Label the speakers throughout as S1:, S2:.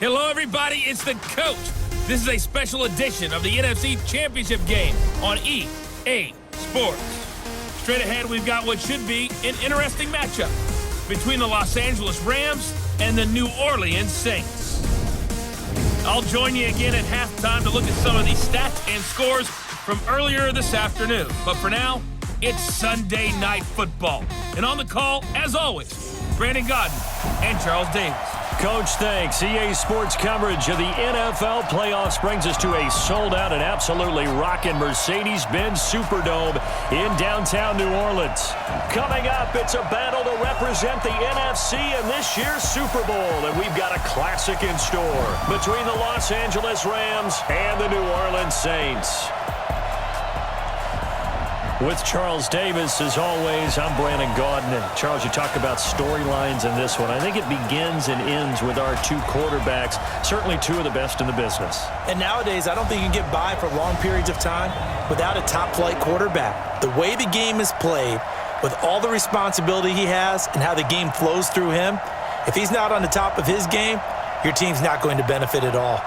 S1: Hello, everybody. It's the coach. This is a special edition of the NFC Championship game on EA Sports. Straight ahead, we've got what should be an interesting matchup between the Los Angeles Rams and the New Orleans Saints. I'll join you again at halftime to look at some of these stats and scores from earlier this afternoon. But for now, it's Sunday Night Football. And on the call, as always, Brandon Godden and Charles Davis.
S2: Coach, thanks. EA Sports coverage of the NFL playoffs brings us to a sold-out and absolutely rocking Mercedes-Benz Superdome in downtown New Orleans. Coming up, it's a battle to represent the NFC in this year's Super Bowl, and we've got a classic in store between the Los Angeles Rams and the New Orleans Saints. With Charles Davis, as always, I'm Brandon Godden. And Charles, you talk about storylines in this one. I think it begins and ends with our two quarterbacks, certainly two of the best in the business.
S3: And nowadays, I don't think you can get by for long periods of time without a top-flight quarterback. The way the game is played, with all the responsibility he has and how the game flows through him, if he's not on the top of his game, your team's not going to benefit at all.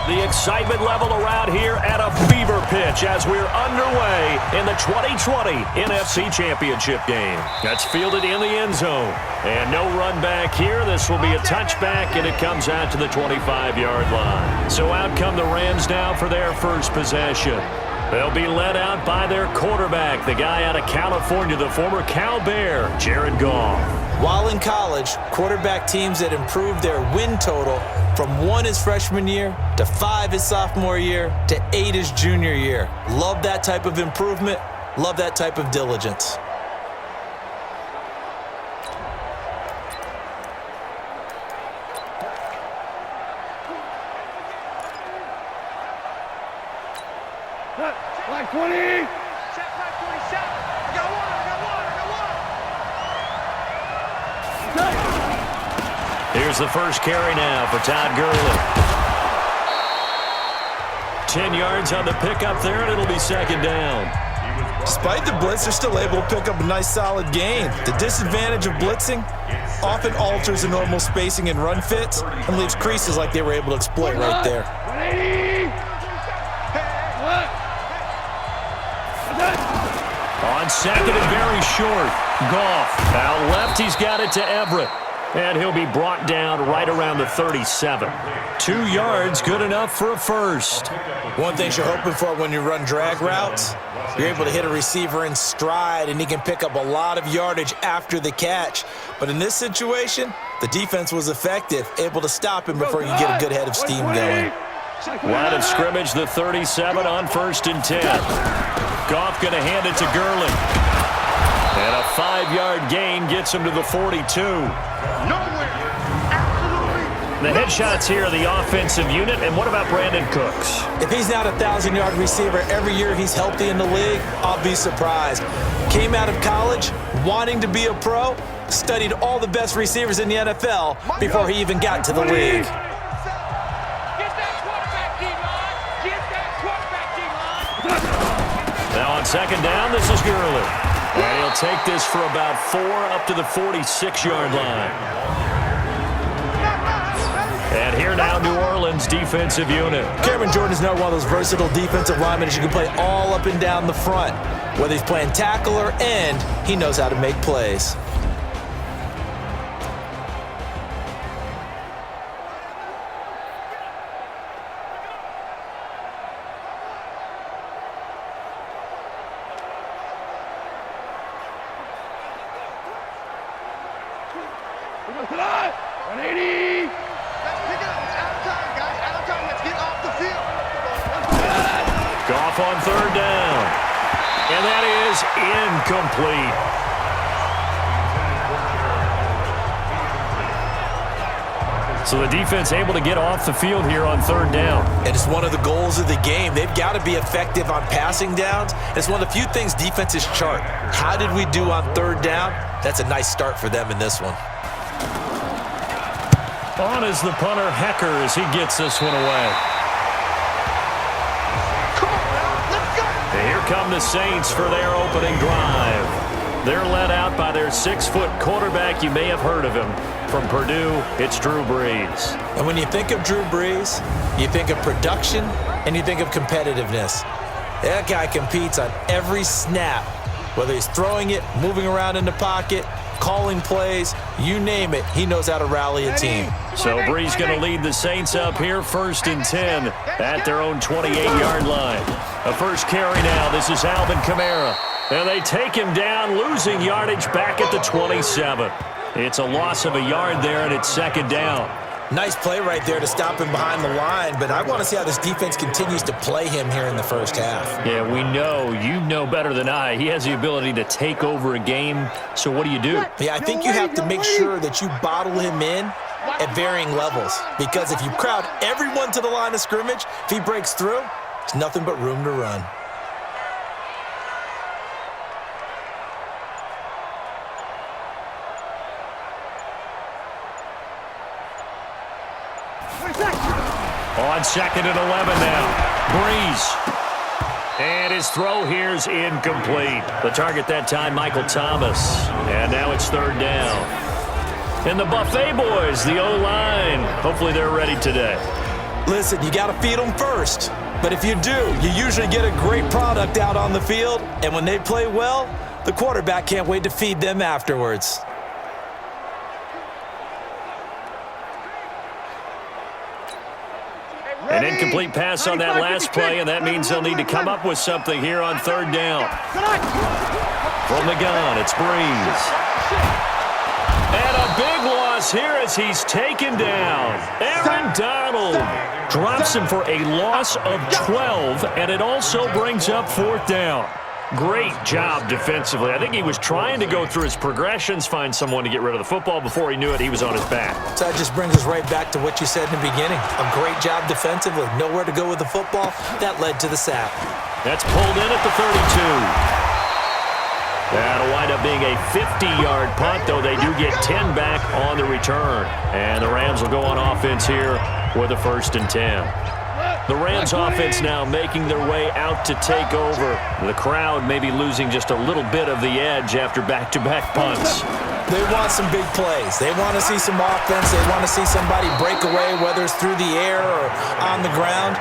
S2: The excitement level around here at a fever pitch as we're underway in the 2020 NFC Championship game. That's fielded in the end zone. And no run back here. This will be a touchback, and it comes out to the 25-yard line. So out come the Rams now for their first possession. They'll be led out by their quarterback, the guy out of California, the former Cal Bear, Jared Goff.
S3: While in college, quarterback teams that improved their win total from 1 his freshman year to 5 his sophomore year to 8 his junior year. Love that type of improvement. Love that type of diligence.
S4: Like 20.
S5: Check like 27. I got one.
S2: Here's the first carry now for Todd Gurley. 10 yards on the pickup there, and it'll be second down.
S3: Despite the blitz, they're still able to pick up a nice solid gain. The disadvantage of blitzing often alters the normal spacing and run fits and leaves creases like they were able to exploit right there.
S4: 180.
S2: On second and very short, Goff. Out left, he's got it to Everett. And he'll be brought down right around the 37. 2 yards, good enough for a first.
S3: One thing you're hoping for when you run drag routes, you're able to hit a receiver in stride, and he can pick up a lot of yardage after the catch. But in this situation, the defense was effective, able to stop him before you get a good head of steam going.
S2: Line of scrimmage, the 37 on 1st and 10. Goff going to hand it to Gurley. And a 5-yard gain gets him to the 42. The headshots here are the offensive unit. And what about Brandon Cooks?
S3: If he's not a 1,000-yard receiver every year he's healthy in the league, I'll be surprised. Came out of college wanting to be a pro, studied all the best receivers in the NFL before he even got to the league.
S2: Now on second down, this is Gurley. And he'll take this for about 4 up to the 46-yard line. And here now, New Orleans defensive unit.
S3: Cameron Jordan is now one of those versatile defensive linemen that you can play all up and down the front. Whether he's playing tackle or end, he knows how to make plays.
S2: Goff on third down. And that is incomplete. So the defense able to get off the field here on third down.
S3: And it's one of the goals of the game. They've got to be effective on passing downs. It's one of the few things defenses chart. How did we do on third down? That's a nice start for them in this one.
S2: On is the punter, Hecker, as he gets this one away. And here come the Saints for their opening drive. They're led out by their 6-foot quarterback. You may have heard of him. From Purdue, it's Drew Brees.
S3: And when you think of Drew Brees, you think of production and you think of competitiveness. That guy competes on every snap, whether he's throwing it, moving around in the pocket, calling plays, you name it, he knows how to rally a team.
S2: So Brees going to lead the Saints up here, 1st and 10 at their own 28-yard line. A first carry now. This is Alvin Kamara. And they take him down, losing yardage back at the 27. It's a loss of a yard there, and it's 2nd down.
S3: Nice play right there to stop him behind the line, but I want to see how this defense continues to play him here in the first half.
S2: Yeah, we know. You know better than I. He has the ability to take over a game, so what do you do?
S3: Yeah, I think you have to make sure that you bottle him in at varying levels, because if you crowd everyone to the line of scrimmage, if he breaks through, there's nothing but room to run.
S2: On 2nd and 11 now. Brees. And his throw here's incomplete. The target that time, Michael Thomas. And now it's 3rd down. And the Buffet boys, the O-line. Hopefully they're ready today.
S3: Listen, you got to feed them first. But if you do, you usually get a great product out on the field. And when they play well, the quarterback can't wait to feed them afterwards.
S2: An incomplete pass on that last play, and that means they'll need to come up with something here on 3rd down. From the gun, it's Brees. And a big loss here as he's taken down. Aaron Donald drops him for a loss of 12, and it also brings up 4th down. Great job defensively. I think he was trying to go through his progressions, find someone to get rid of the football. Before he knew it, he was on his back.
S3: So that just brings us right back to what you said in the beginning. A great job defensively. Nowhere to go with the football. That led to the sack.
S2: That's pulled in at the 32. That'll wind up being a 50-yard punt, though they do get 10 back on the return. And the Rams will go on offense here with a 1st and 10. The Rams offense now making their way out to take over. The crowd maybe losing just a little bit of the edge after back-to-back punts.
S3: They want some big plays. They want to see some offense. They want to see somebody break away, whether it's through the air or on the ground.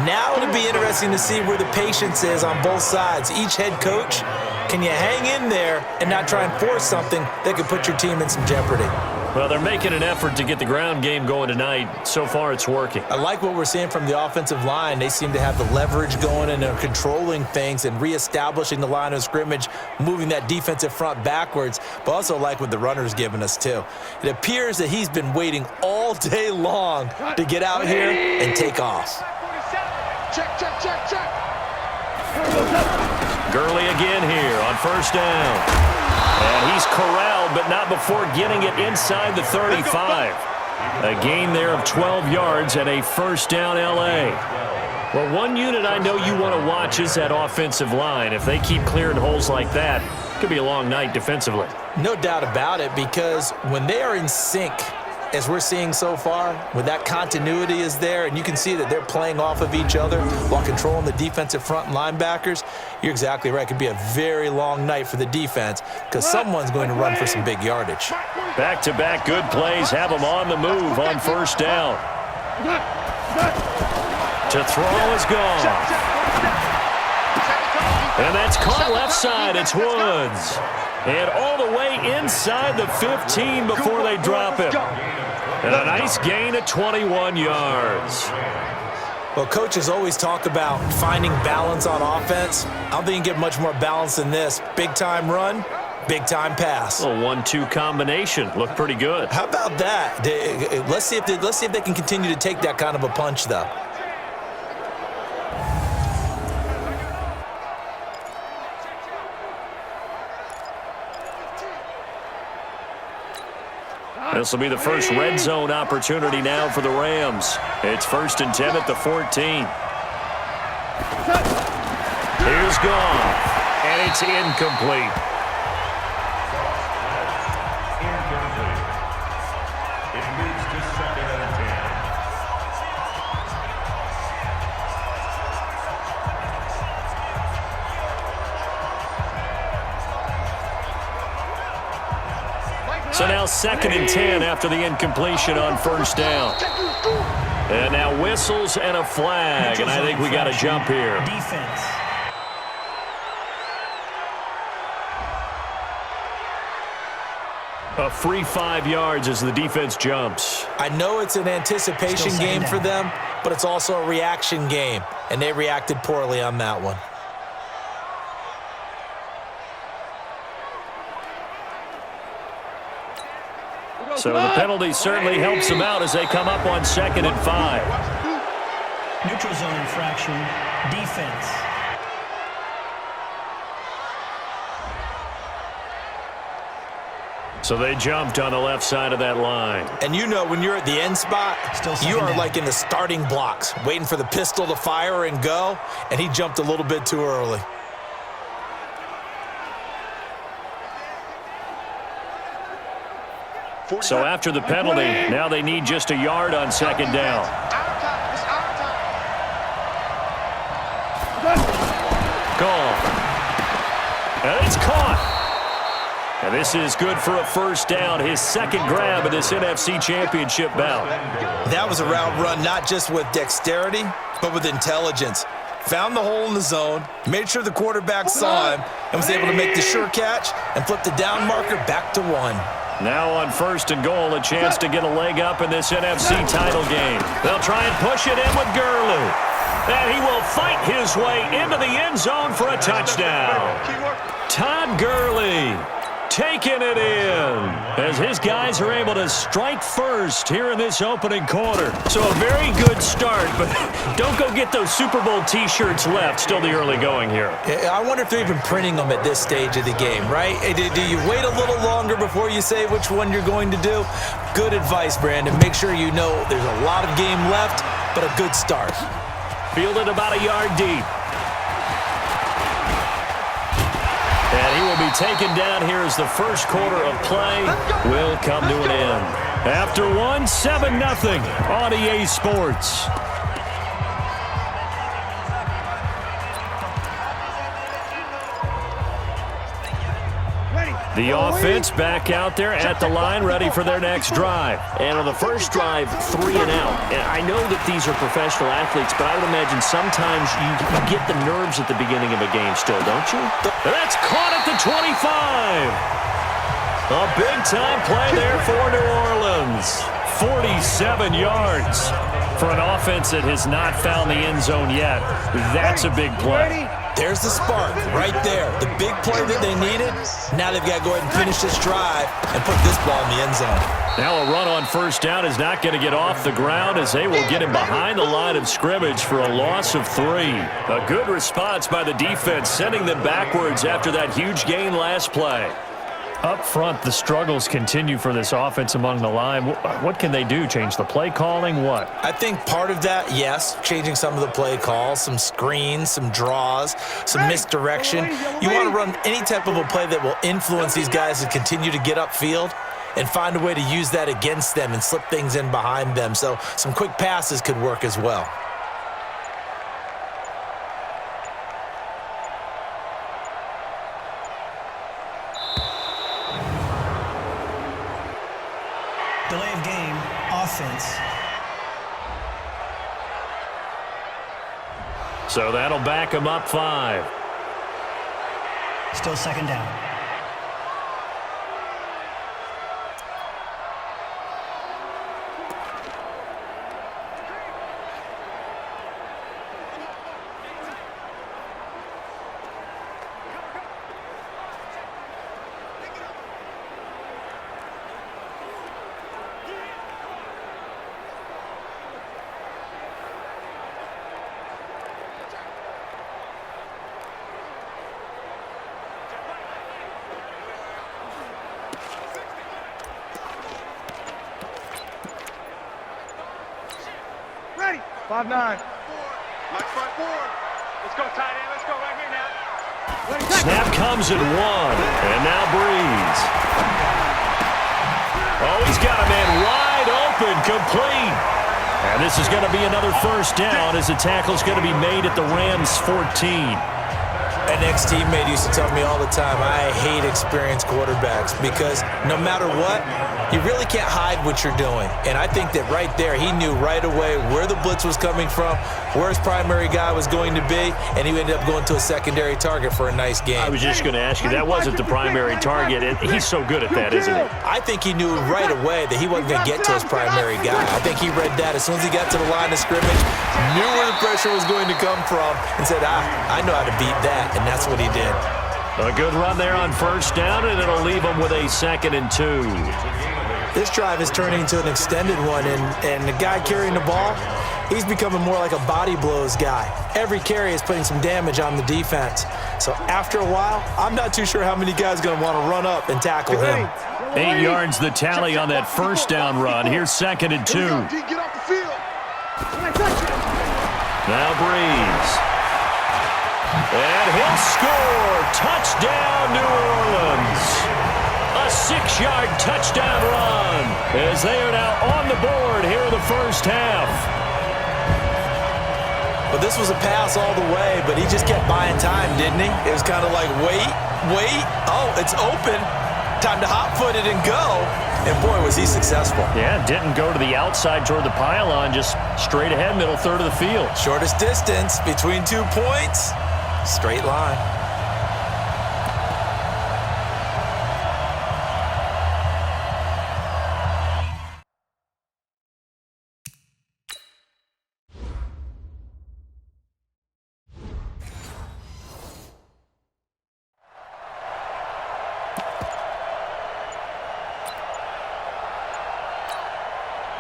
S3: Now it'll be interesting to see where the patience is on both sides. Each head coach, can you hang in there and not try and force something that could put your team in some jeopardy?
S2: Well, they're making an effort to get the ground game going tonight. So far, it's working.
S3: I like what we're seeing from the offensive line. They seem to have the leverage going and they're controlling things and reestablishing the line of scrimmage, moving that defensive front backwards, but also like what the runner's giving us, too. It appears that he's been waiting all day long to get out here and take off.
S5: Check, check, check, check.
S2: Gurley again here on 1st down. And he's corralled, but not before getting it inside the 35. A gain there of 12 yards and a 1st down L.A. Well, one unit I know you want to watch is that offensive line. If they keep clearing holes like that, it could be a long night defensively.
S3: No doubt about it, because when they are in sync, as we're seeing so far, when that continuity is there and you can see that they're playing off of each other while controlling the defensive front and linebackers, you're exactly right. It could be a very long night for the defense because someone's going to run for some big yardage.
S2: Back-to-back good plays have them on the move on 1st down. To throw is gone. And that's caught left side. It's Woods. And all the way inside the 15 before they drop him. And a nice gain of 21 yards.
S3: Well, coaches always talk about finding balance on offense. I don't think you can get much more balance than this. Big-time run, big-time pass.
S2: A 1-2 combination. Looked pretty good.
S3: How about that? Let's see if they can continue to take that kind of a punch, though.
S2: This will be the first red zone opportunity now for the Rams. It's 1st and 10 at the 14. Here's Goff, and it's incomplete.
S4: It moves to 2nd and 10.
S2: So now 2nd and 10 after the incompletion on 1st down. And now whistles and a flag, and I think we got a jump here.
S6: Defense.
S2: A free 5 yards as the defense jumps.
S3: I know it's an anticipation game for them, but it's also a reaction game, and they reacted poorly on that one.
S2: So the penalty certainly helps them out as they come up on 2nd and 5.
S6: Neutral zone infraction. Defense.
S2: So they jumped on the left side of that line.
S3: And you know when you're at the end spot, you are
S6: down.
S3: like in the starting blocks, waiting for the pistol to fire and go, and he jumped a little bit too early.
S2: So after the penalty, now they need just a yard on 2nd down. Gone. And it's caught. And this is good for a 1st down, his 2nd grab in this NFC Championship bout.
S3: That was a route run not just with dexterity, but with intelligence. Found the hole in the zone, made sure the quarterback saw him, and was able to make the sure catch and flip the down marker back to 1.
S2: Now on 1st and goal, a chance to get a leg up in this NFC title game. They'll try and push it in with Gurley. And he will fight his way into the end zone for a touchdown. Todd Gurley taking it in as his guys are able to strike first here in this opening quarter. So a very good start, but don't go get those Super Bowl T-shirts left. Still the early going here.
S3: I wonder if they're even printing them at this stage of the game, right? Do you wait a little longer before you say which one you're going to do? Good advice, Brandon. Make sure you know there's a lot of game left, but a good start.
S2: Fielded about a yard deep. And he will be taken down here as the first quarter of play will come to an end. After one, 7-0 on EA Sports. The offense back out there at the line, ready for their next drive. And on the first drive, 3 and out. And I know that these are professional athletes, but I would imagine sometimes you get the nerves at the beginning of a game still, don't you? And that's caught at the 25. A big-time play there for New Orleans. 47 yards for an offense that has not found the end zone yet. That's a big play.
S3: There's the spark right there. The big play that they needed. Now they've got to go ahead and finish this drive and put this ball in the end zone.
S2: Now a run on 1st down is not going to get off the ground as they will get him behind the line of scrimmage for a loss of 3. A good response by the defense, sending them backwards after that huge gain last play. Up front, the struggles continue for this offense among the line. What can they do? Change the play calling? What?
S3: I think part of that, yes, changing some of the play calls, some screens, some draws, some misdirection. You want to run any type of a play that will influence these guys to continue to get upfield and find a way to use that against them and slip things in behind them. So some quick passes could work as well.
S6: Delay of game, offense.
S2: So that'll back him up 5.
S6: Still 2nd down.
S5: 5-9. Max 5-4. Let's go, tight end. Let's go right here now.
S2: Snap comes at 1, and now Breeze. Oh, he's got a man wide open, complete. And this is going to be another first down as the tackle's going to be made at the Rams' 14.
S3: An ex-teammate used to tell me all the time, I hate experienced quarterbacks because no matter what, you really can't hide what you're doing. And I think that right there, he knew right away where the blitz was coming from, where his primary guy was going to be, and he ended up going to a secondary target for a nice game.
S2: I was just going to ask you, that wasn't the primary target. He's so good at that, isn't he?
S3: I think he knew right away that he wasn't going to get to his primary guy. I think he read that as soon as he got to the line of scrimmage, knew where the pressure was going to come from, and said, I know how to beat that. And that's what he did.
S2: A good run there on first down, and it'll leave him with a 2nd and 2.
S3: This drive is turning into an extended one, and the guy carrying the ball, he's becoming more like a body blows guy. Every carry is putting some damage on the defense. So after a while, I'm not too sure how many guys are going to want to run up and tackle him.
S2: 8 yards the tally on that first down run. Here's 2nd and 2.
S5: Get off the field.
S2: Now Breeze. And he'll score. Touchdown, New Orleans. A 6-yard touchdown run as they are now on the board here in the first half.
S3: But this was a pass all the way, but he just kept buying time, didn't he? It was kind of like, wait. Oh, it's open. Time to hot-foot it and go. And, boy, was he successful.
S2: Yeah, didn't go to the outside toward the pylon, just straight ahead, middle third of the field.
S3: Shortest distance between 2 points. Straight line.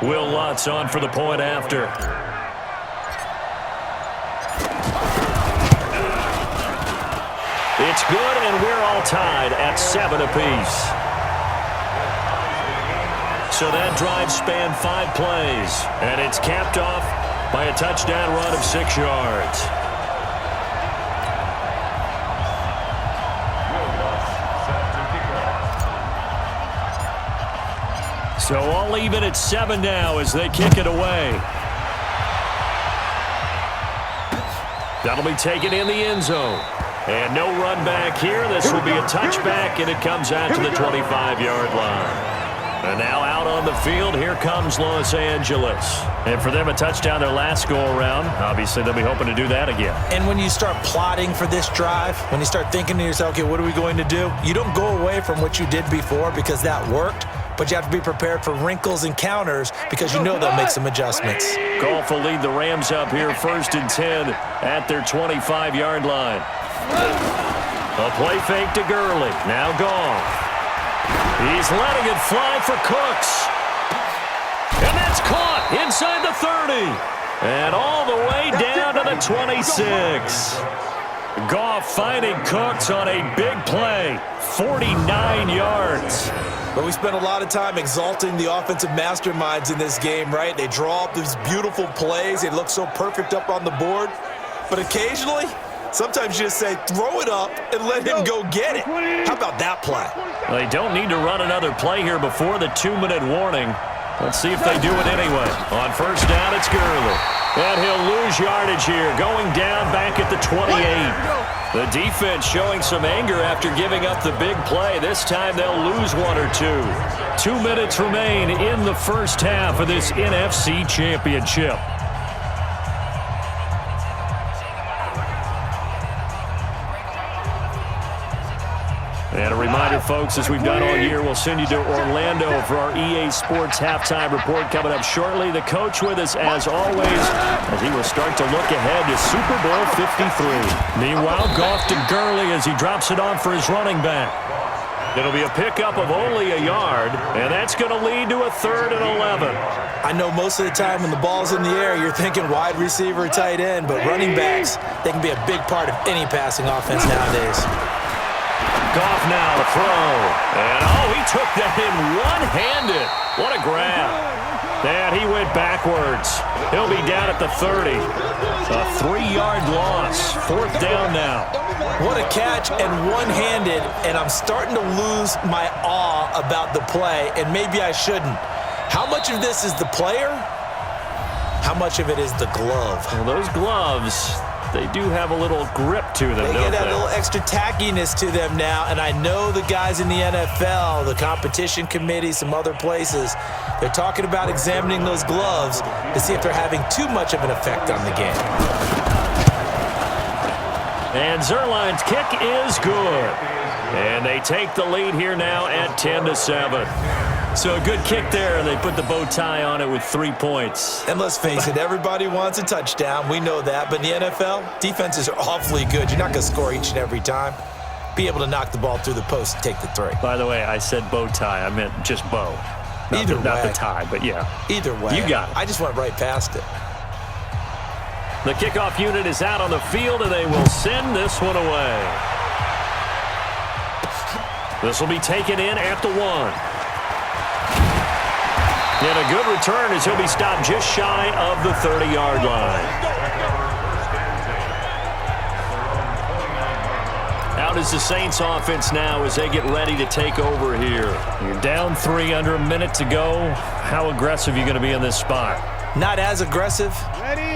S2: Will Lutz on for the point after. It's good, and we're all tied at 7 apiece. So that drive spanned 5 plays, and it's capped off by a touchdown run of 6 yards. So all even at 7 now as they kick it away. That'll be taken in the end zone. And no run back here. This will be a touchback, and it comes out to the 25-yard line. And now out on the field, here comes Los Angeles. And for them, a touchdown their last go-around. Obviously, they'll be hoping to do that again.
S3: And when you start plotting for this drive, when you start thinking to yourself, okay, what are we going to do? You don't go away from what you did before because that worked, but you have to be prepared for wrinkles and counters because you know they'll make some adjustments.
S2: Goff will lead the Rams up here 1st and 10 at their 25-yard line. A play fake to Gurley. Now Goff. He's letting it fly for Cooks. And that's caught inside the 30. And all the way down to the 26. Goff finding Cooks on a big play. 49 yards.
S3: But we spent a lot of time exalting the offensive masterminds in this game, right? They draw up these beautiful plays. They look so perfect up on the board. But occasionally, sometimes you just say, throw it up and let him go get it. How about that play?
S2: Well, they don't need to run another play here before the 2-minute warning. Let's see if they do it anyway. On first down, it's Gurley. And he'll lose yardage here, going down back at the 28. The defense showing some anger after giving up the big play. This time they'll lose 1 or 2. 2 minutes remain in the first half of this NFC Championship. And a reminder, folks, as we've done all year, we'll send you to Orlando for our EA Sports halftime report coming up shortly. The coach with us, as always, as he will start to look ahead to Super Bowl 53. Meanwhile, Goff to Gurley as he drops it on for his running back. It'll be a pickup of only a yard, and that's going to lead to a 3rd and 11.
S3: I know most of the time when the ball's in the air, you're thinking wide receiver, tight end, but running backs, they can be a big part of any passing offense nowadays.
S2: Goff now to throw. And, he took that in one-handed. What a grab. And he it backwards. He'll be down at the 30. A 3-yard loss. 4th down now.
S3: What a catch, and one-handed, and I'm starting to lose my awe about the play, and maybe I shouldn't. How much of this is the player? How much of it is the glove?
S2: Well, those gloves, they do have a little grip to them,
S3: They
S2: don't
S3: get that
S2: they?
S3: little extra tackiness to them now, and I know the guys in the NFL, the competition committee, some other places, they're talking about examining those gloves to see if they're having too much of an effect on the game.
S2: And Zerline's kick is good. And they take the lead here now at 10-7. So a good kick there, and they put the bow tie on it with 3 points.
S3: And let's face it, everybody wants a touchdown. We know that. But in the NFL, defenses are awfully good. You're not going to score each and every time. Be able to knock the ball through the post and take the 3.
S2: By the way, I said bow tie. I meant just bow. Not the tie, but yeah.
S3: Either way.
S2: You got it.
S3: I just went right past it.
S2: The kickoff unit is out on the field, and they will send this one away. This will be taken in at the 1. And a good return as he'll be stopped just shy of the 30-yard line. Out is the Saints offense now as they get ready to take over here. You're down 3 under a minute to go. How aggressive are you going to be in this spot?
S3: Not as aggressive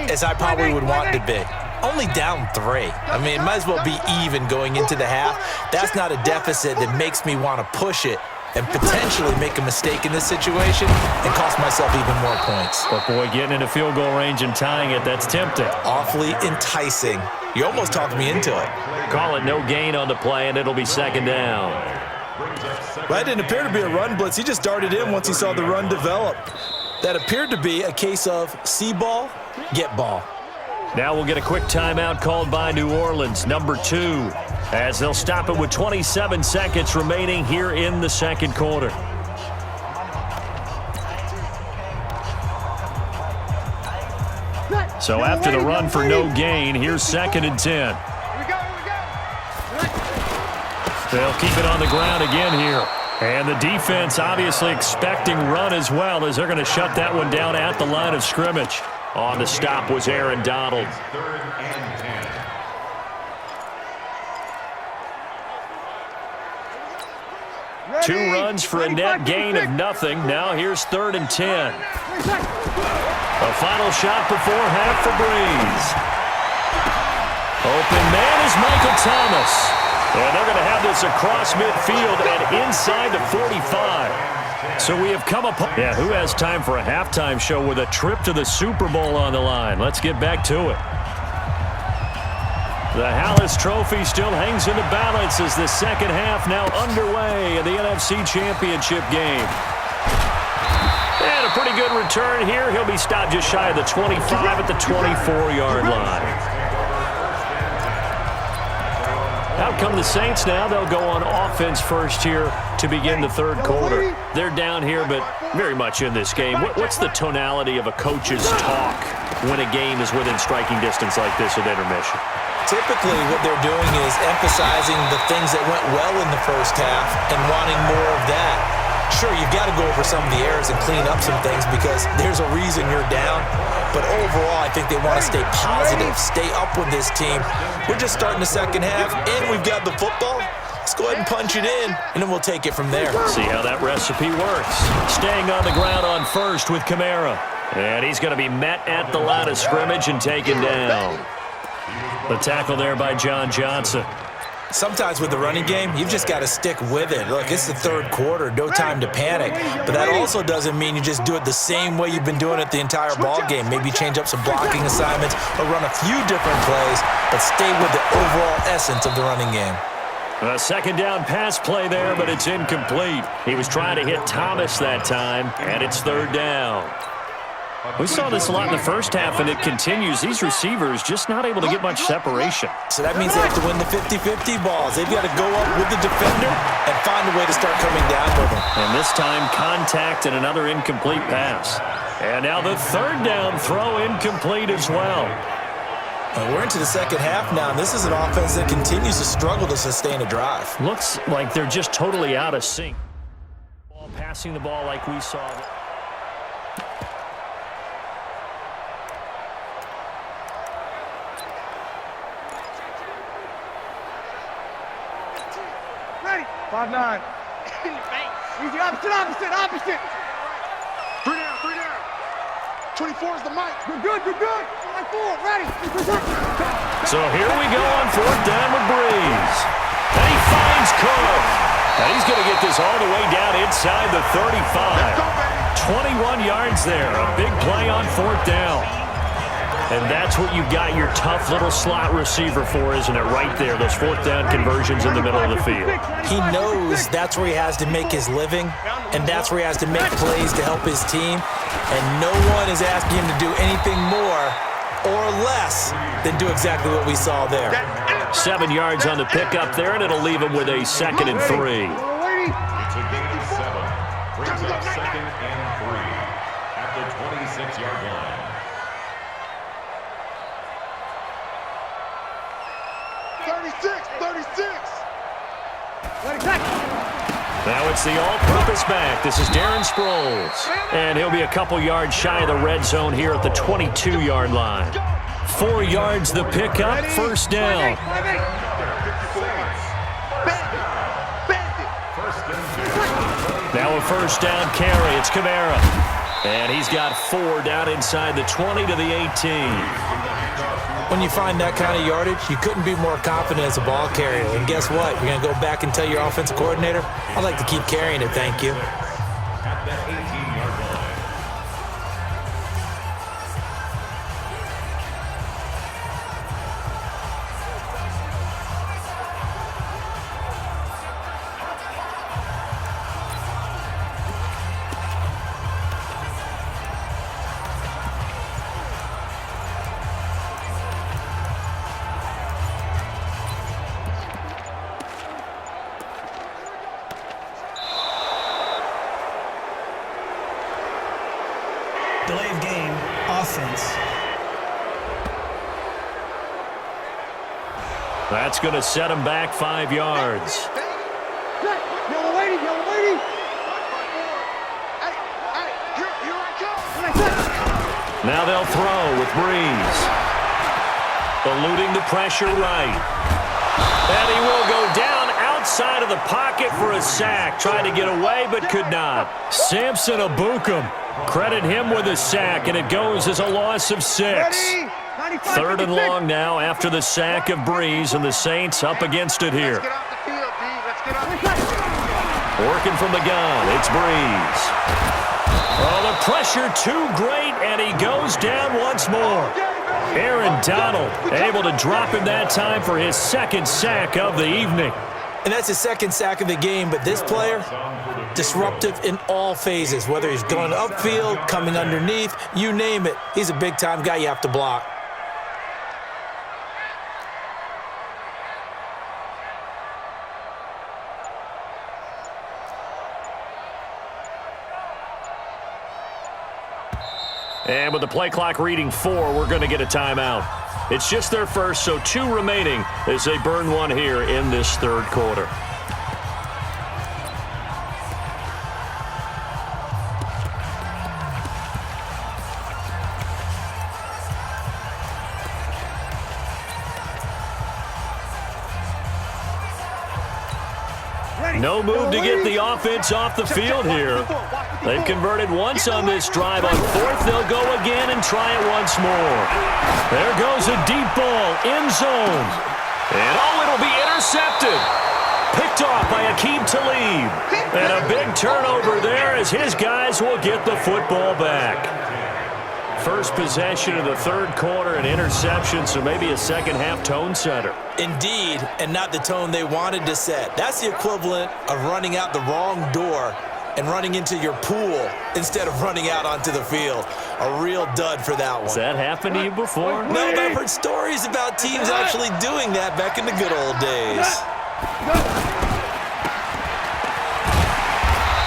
S3: as I probably would want to be. Only down 3. I mean, it might as well be even going into the half. That's not a deficit that makes me want to push it and potentially make a mistake in this situation and cost myself even more points.
S2: But boy, getting into field goal range and tying it, that's tempting.
S3: Awfully enticing. You almost talked me into it.
S2: Call it no gain on the play, and it'll be 2nd down.
S3: That didn't appear to be a run blitz. He just darted in once he saw the run develop. That appeared to be a case of see ball, get ball.
S2: Now we'll get a quick timeout called by New Orleans, number 2, as they'll stop it with 27 seconds remaining here in the 2nd quarter. So after the run for no gain, here's 2nd and 10. They'll keep it on the ground again here. And the defense obviously expecting run as well, as they're going to shut that one down at the line of scrimmage. On the stop was Aaron Donald. Two runs for a net gain of nothing. Now here's 3rd and 10. A final shot before half for Breeze. Open man is Michael Thomas. And they're going to have this across midfield and inside the 45. So we have come upon... Yeah, who has time for a halftime show with a trip to the Super Bowl on the line? Let's get back to it. The Hallis Trophy still hangs in the balance as the 2nd half now underway in the NFC Championship game. And a pretty good return here. He'll be stopped just shy of the 25 at the 24-yard line. Out come the Saints now. They'll go on offense first here to begin the 3rd quarter. They're down here, but very much in this game. What's the tonality of a coach's talk when a game is within striking distance like this at intermission?
S3: Typically, what they're doing is emphasizing the things that went well in the first half and wanting more of that. Sure, you've got to go over some of the errors and clean up some things because there's a reason you're down. But overall, I think they want to stay positive, stay up with this team. We're just starting the 2nd half, and we've got the football. Let's go ahead and punch it in, and then we'll take it from there.
S2: See how that recipe works. Staying on the ground on first with Kamara. And he's going to be met at the line of scrimmage and taken down. The tackle there by John Johnson.
S3: Sometimes with the running game, you've just got to stick with it. Look, it's the 3rd quarter, no time to panic. But that also doesn't mean you just do it the same way you've been doing it the entire ball game. Maybe change up some blocking assignments or run a few different plays, but stay with the overall essence of the running game.
S2: A 2nd down pass play there, but it's incomplete. He was trying to hit Thomas that time, and it's 3rd down. We saw this a lot in the first half, and it continues. These receivers just not able to get much separation.
S3: So that means they have to win the 50-50 balls. They've got to go up with the defender and find a way to start coming down with them.
S2: And this time, contact and another incomplete pass. And now the 3rd down throw incomplete as well.
S3: We're into the 2nd half now, and this is an offense that continues to struggle to sustain a drive.
S2: Looks like they're just totally out of sync. Passing the ball like we saw.
S5: 5'9". In the face. Easy, opposite. 3 down. 24 is the mic. We're good. Line 4, ready.
S2: So here we go on 4th down with Breeze. And he finds Cook. And he's going to get this all the way down inside the 35. 21 yards there. A big play on 4th down. And that's what you've got your tough little slot receiver for, isn't it? Right there, those 4th down conversions in the middle of the field.
S3: He knows that's where he has to make his living, and that's where he has to make plays to help his team. And no one is asking him to do anything more or less than do exactly what we saw there.
S2: 7 yards on the pickup there, and it'll leave him with a 2nd and 3.
S4: It's a gain of 7. Brings up 2nd and 3 at the 26-yard line.
S2: Now it's the all-purpose back. This is Darren Sproles. And he'll be a couple yards shy of the red zone here at the 22-yard line. 4 yards the pickup, 1st down. Now a 1st down carry. It's Kamara. And he's got 4 down inside the 20 to the 18.
S3: When you find that kind of yardage, you couldn't be more confident as a ball carrier. And guess what? You're going to go back and tell your offensive coordinator, I'd like to keep carrying it, thank you.
S4: At that 18-yard line.
S6: Delay of game, offense.
S2: That's going to set him back 5 yards.
S5: Yellow lady. Here I come.
S2: Now they'll throw with Breeze. Eluding the pressure right. And he will go down outside of the pocket for a sack. Tried to get away but could not. Samson Abukum. Credit him with a sack, and it goes as a loss of 6. 3rd and long now after the sack of Breeze, and the Saints up against it here. Working from the gun, it's Breeze. Oh, the pressure too great, and he goes down once more. Aaron Donald able to drop him that time for his 2nd sack of the evening.
S3: And that's his 2nd sack of the game, but this player, disruptive in all phases, whether he's going upfield, coming underneath, you name it. He's a big-time guy you have to block.
S2: And with the play clock reading 4, we're going to get a timeout. It's just their first, so 2 remaining as they burn one here in this 3rd quarter. No move to get the offense off the field here. They've converted once on this drive. On 4th, they'll go again and try it once more. There goes a deep ball, end zone. And it'll be intercepted. Picked off by Aqib Talib. And a big turnover there as his guys will get the football back. First possession of the 3rd quarter, an interception, so maybe a second-half tone setter.
S3: Indeed, and not the tone they wanted to set. That's the equivalent of running out the wrong door and running into your pool instead of running out onto the field. A real dud for that one.
S2: Has that happened to you before?
S3: No, but I've heard stories about teams actually doing that back in the good old days.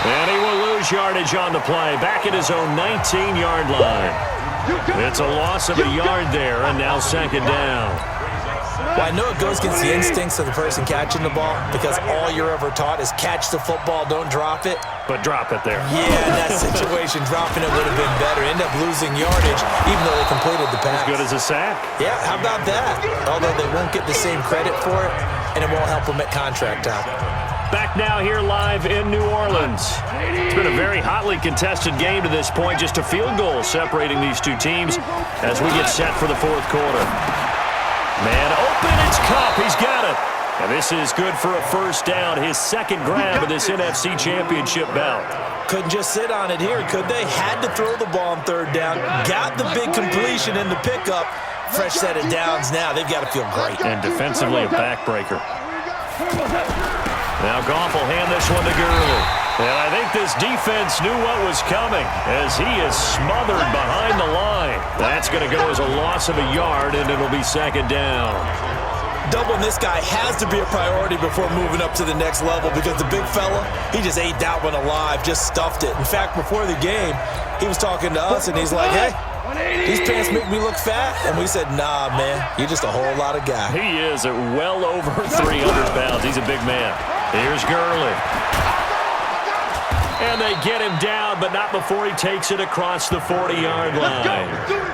S2: And he will lose yardage on the play, back at his own 19-yard line. It's a loss of a yard there, and now 2nd down.
S3: Well, I know it goes against the instincts of the person catching the ball because all you're ever taught is catch the football, don't drop it.
S2: But drop it there.
S3: Yeah, in that situation, dropping it would have been better. End up losing yardage, even though they completed the pass.
S2: As good as a sack.
S3: Yeah, how about that? Although they won't get the same credit for it, and it won't help them at contract time.
S2: Back now here live in New Orleans. It's been a very hotly contested game to this point. Just a field goal separating these two teams as we get set for the fourth quarter. Man open, it's Kupp. He's got it. And this is good for a first down, his second grab of this NFC Championship bout.
S3: Couldn't just sit on it here, could they? Had to throw the ball on third down. Got the big completion in the pickup. Fresh set of downs now. They've got to feel great.
S2: And defensively a backbreaker. Now Goff will hand this one to Gurley. And I think this defense knew what was coming as he is smothered behind the line. That's going to go as a loss of a yard, and it'll be second down.
S3: Doubling this guy has to be a priority before moving up to the next level because the big fella, he just ate that one alive, just stuffed it. In fact, before the game, he was talking to us, and he's like, hey, these pants make me look fat. And we said, nah, man, you're just a whole lot of guy.
S2: He is at well over 300 pounds. He's a big man. Here's Gurley. And they get him down, but not before he takes it across the 40-yard line.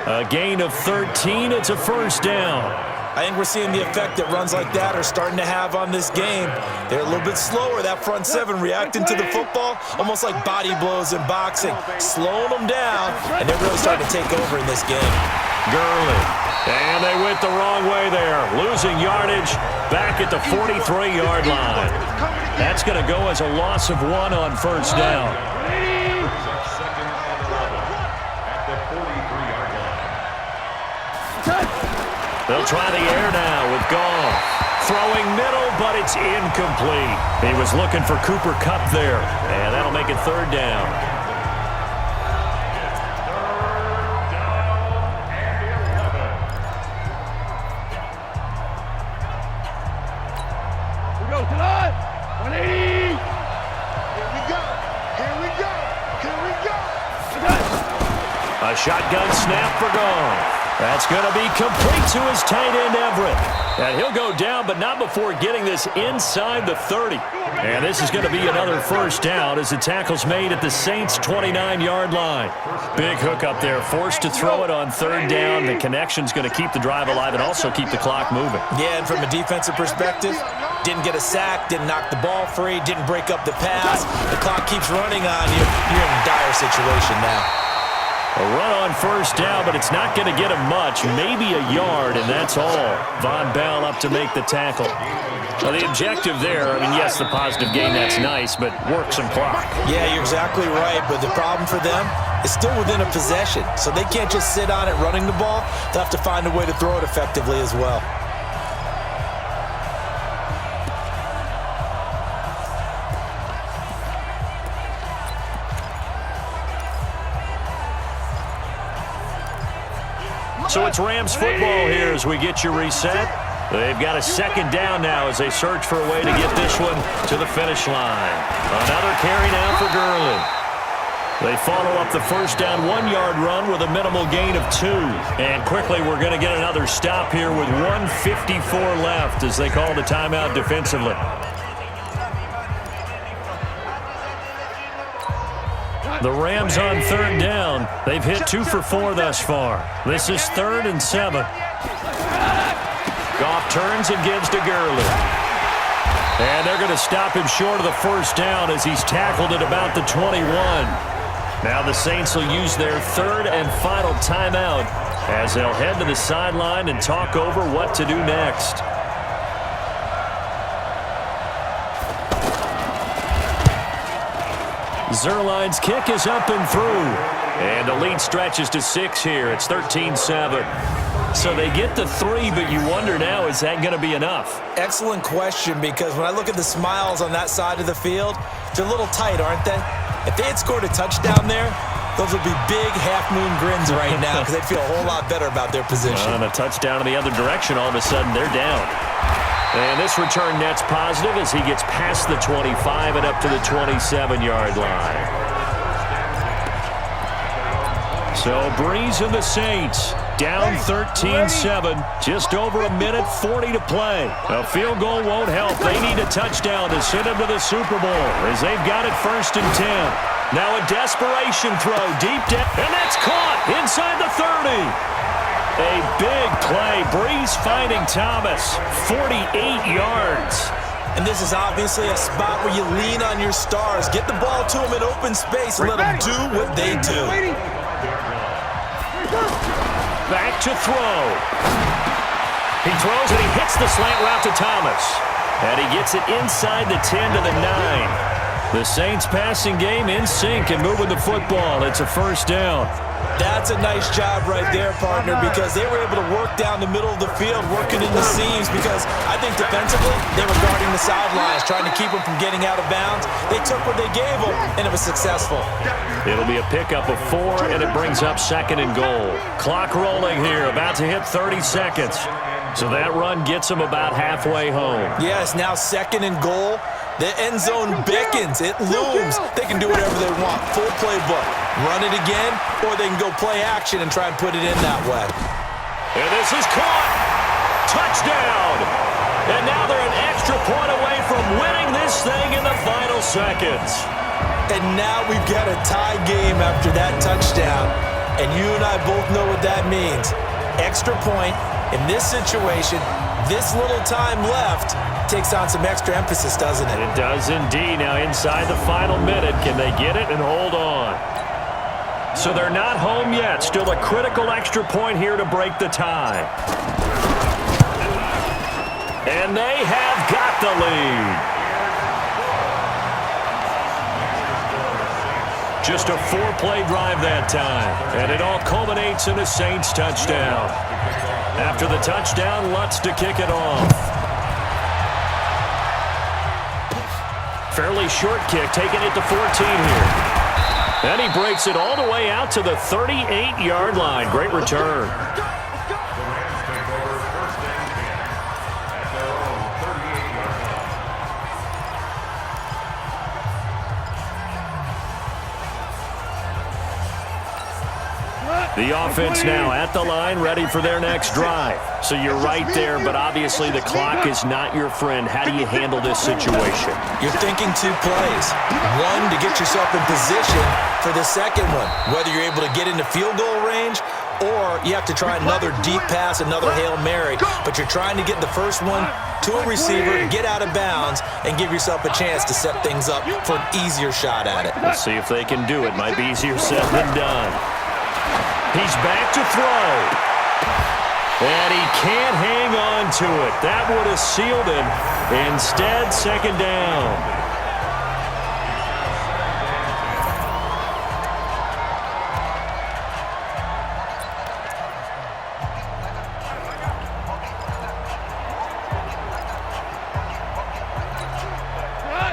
S2: A gain of 13. It's a first down.
S3: I think we're seeing the effect that runs like that are starting to have on this game. They're a little bit slower, that front seven, reacting to the football, almost like body blows in boxing, slowing them down, and they're really starting to take over in this game.
S2: Gurley, and they went the wrong way there, losing yardage back at the 43-yard line. That's going to go as a loss of 1 on first down. They'll try the air now with Goff. Throwing middle, but it's incomplete. He was looking for Cooper Kupp there, and that'll make it third down.
S5: We go tonight. 180. Here we go. Here we go. Here we go.
S2: A shotgun snap for Goff. That's going to be complete to his tight end, Everett. And he'll go down, but not before getting this inside the 30. And this is going to be another first down as the tackle's made at the Saints' 29-yard line. Big hook up there, forced to throw it on third down. The connection's going to keep the drive alive and also keep the clock moving.
S3: Yeah, and from a defensive perspective, didn't get a sack, didn't knock the ball free, didn't break up the pass. The clock keeps running on you. You're in a dire situation now.
S2: A run on first down, but it's not going to get him much. Maybe a yard, and that's all. Von Bell up to make the tackle. Well, the objective there, I mean, yes, the positive gain, that's nice, but work some clock.
S3: Yeah, you're exactly right, but the problem for them is still within a possession, so they can't just sit on it running the ball. They'll have to find a way to throw it effectively as well.
S2: So it's Rams football here as we get you reset. They've got a second down now as they search for a way to get this one to the finish line. Another carry now for Gurley. They follow up the first down 1-yard run with a minimal gain of 2. And quickly we're going to get another stop here with 1:54 left as they call the timeout defensively. The Rams on third down. They've hit 2 for 4 thus far. This is 3rd and 7. Goff turns and gives to Gurley. And they're going to stop him short of the first down as he's tackled at about the 21. Now the Saints will use their 3rd and final timeout as they'll head to the sideline and talk over what to do next. Zerline's kick is up and through. And the lead stretches to 6 here. It's 13-7. So they get the 3, but you wonder now, is that going to be enough?
S3: Excellent question, because when I look at the smiles on that side of the field, they're a little tight, aren't they? If they had scored a touchdown there, those would be big half-moon grins right now because they'd feel a whole lot better about their position.
S2: On a touchdown in the other direction, all of a sudden they're down. And this return net's positive as he gets past the 25 and up to the 27-yard line. So Breeze and the Saints down 13-7, just over 1:40 to play. A field goal won't help. They need a touchdown to send them to the Super Bowl as they've got it 1st and 10. Now a desperation throw deep down, and that's caught inside the 30. A big play. Breeze finding Thomas, 48 yards.
S3: And this is obviously a spot where you lean on your stars. Get the ball to them in open space and let them do what they do.
S2: Back to throw. He throws and he hits the slant route to Thomas. And he gets it inside the 10 to the 9. The Saints passing game in sync and moving the football. It's a first down.
S3: That's a nice job right there, partner, because they were able to work down the middle of the field, working in the seams, because I think defensively they were guarding the sidelines, trying to keep them from getting out of bounds. They took what they gave them, and it was successful.
S2: It'll be a pickup of 4, and it brings up 2nd and goal. Clock rolling here, about to hit 30 seconds. So that run gets them about halfway home.
S3: Yeah, it's now 2nd and goal. The end zone beckons. It looms. They can do whatever they want. Full playbook. Run it again, or they can go play action and try and put it in that way.
S2: And this is caught. Touchdown. And now they're an extra point away from winning this thing in the final seconds.
S3: And now we've got a tie game after that touchdown. And you and I both know what that means. Extra point. In this situation, this little time left takes on some extra emphasis, doesn't it?
S2: It does indeed. Now inside the final minute, can they get it and hold on? So they're not home yet. Still a critical extra point here to break the tie. And they have got the lead. Just a 4-play drive that time. And it all culminates in a Saints touchdown. After the touchdown, Lutz to kick it off. Fairly short kick, taking it to 14 here. And he breaks it all the way out to the 38-yard line. Great return. The offense now at the line, ready for their next drive. So you're right there, but obviously the clock is not your friend. How do you handle this situation?
S3: You're thinking 2 plays. One, to get yourself in position for the second one, whether you're able to get into field goal range or you have to try another deep pass, another Hail Mary. But you're trying to get the first one to a receiver, get out of bounds, and give yourself a chance to set things up for an easier shot at it.
S2: Let's see if they can do it. Might be easier said than done. He's back to throw. And he can't hang on to it. That would have sealed him. Instead, 2nd down.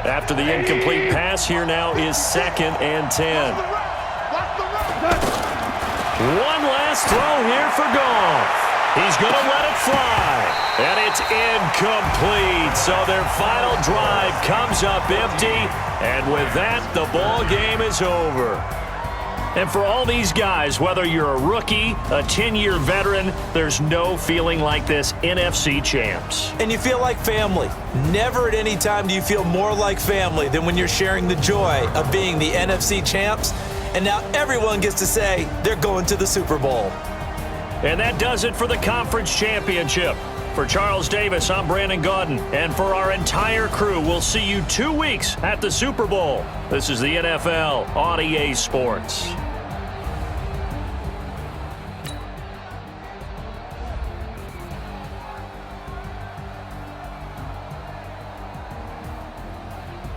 S2: After the incomplete pass, here now is 2nd and 10. One last throw here for Goff. He's going to let it fly. And it's incomplete. So their final drive comes up empty. And with that, the ball game is over. And for all these guys, whether you're a rookie, a 10-year veteran, there's no feeling like this NFC champs.
S3: And you feel like family. Never at any time do you feel more like family than when you're sharing the joy of being the NFC champs. And now everyone gets to say they're going to the Super Bowl.
S2: And that does it for the conference championship. For Charles Davis, I'm Brandon Gaudin. And for our entire crew, we'll see you 2 weeks at the Super Bowl. This is the NFL on EA Sports.